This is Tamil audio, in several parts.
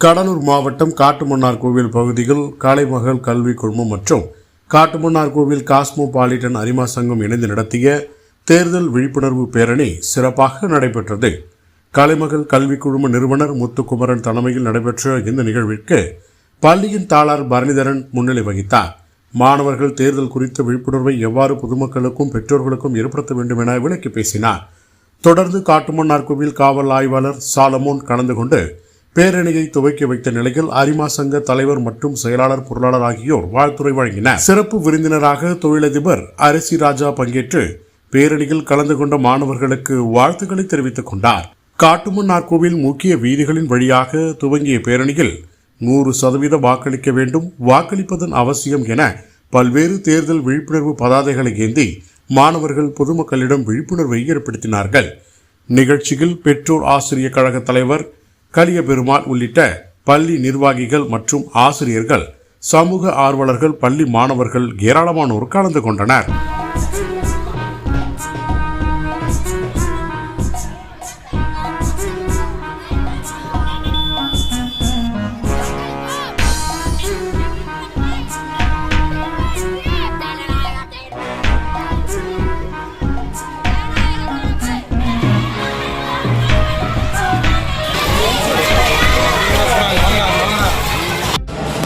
கடலூர் மாவட்டம் காட்டுமன்னார் கோவில் பகுதியில் கலைமகள் கல்வி குழுமம் மற்றும் காட்டுமன்னார் கோவில் காஸ்மோபாலிட்டன் அரிமா சங்கம் இணைந்து நடத்திய தேர்தல் விழிப்புணர்வு பேரணி சிறப்பாக நடைபெற்றது. கலைமகள் கல்வி குழும நிறுவனர் முத்துக்குமரன் தலைமையில் நடைபெற்ற இந்த நிகழ்விற்கு பள்ளியின் தாளார் பரணிதரன் முன்னிலை வகித்தார். மாணவர்கள் தேர்தல் குறித்த விழிப்புணர்வை எவ்வாறு பொதுமக்களுக்கும் பெற்றோர்களுக்கும் ஏற்படுத்த வேண்டும் என விளக்கி பேசினார். தொடர்ந்து காட்டுமன்னார் கோவில் காவல் ஆய்வாளர் சாலமோன் கலந்து கொண்டு பேரணியை துவக்கி வைத்த நிலையில் அரிமா சங்க தலைவர் மற்றும் செயலாளர் பொருளாளர் ஆகியோர் வாழ்த்துரை வழங்கினர். சிறப்பு விருந்தினராக தொழிலதிபர் அரசி ராஜா பங்கேற்று பேரணியில் கலந்து கொண்ட மாணவர்களுக்கு வாழ்த்துக்களை தெரிவித்துக் கொண்டார். காட்டுமன்னார் கோவில் முக்கிய வீதிகளின் வழியாக துவங்கிய பேரணியில் 100% வாக்களிக்க வேண்டும், வாக்களிப்பதன் அவசியம் என பல்வேறு தேர்தல் விழிப்புணர்வு பதாதைகளை ஏந்தி மாணவர்கள் பொதுமக்களிடம் விழிப்புணர்வை ஏற்படுத்தினார்கள். நிகழ்ச்சியில் பெற்றோர் ஆசிரியர் கழக தலைவர் கலிய பெருமாள் உள்ளிட்ட பள்ளி நிர்வாகிகள் மற்றும் ஆசிரியர்கள், சமூக ஆர்வலர்கள், பள்ளி மாணவர்கள் ஏராளமானோர் கலந்து கொண்டனர்.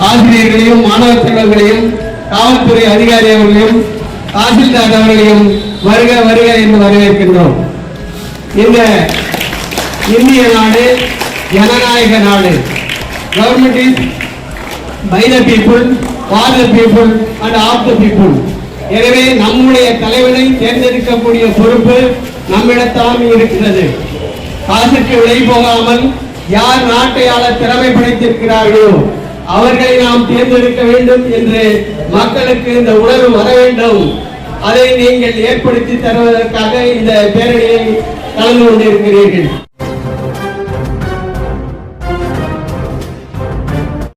ஆசிரியர்களையும் மாணவ செல்வங்களையும் காவல்துறை அதிகாரி அவர்களையும் தாசில்தார் அவர்களையும் வருக வருக என்று வரவேற்கின்றோம். இந்த இந்திய நாடு ஜனநாயக நாடு. Government is by the people, for the people and of the people. எனவே நம்முடைய தலைவனை தேர்ந்தெடுக்கக்கூடிய பொறுப்பு நம்மிடத்தான் இருக்கிறது. காசுக்கு விலை போகாமல் யார் நாட்டை ஆள திறமை படைத்திருக்கிறார்களோ அவர்களை நாம் தேர்ந்தெடுக்க வேண்டும் என்று மக்களுக்கு இந்த உணர்வு வர வேண்டும். அதை நீங்கள் ஏற்படுத்தி தருவதற்காக இந்த பேரணியை கலந்து கொண்டிருக்கிறீர்கள்.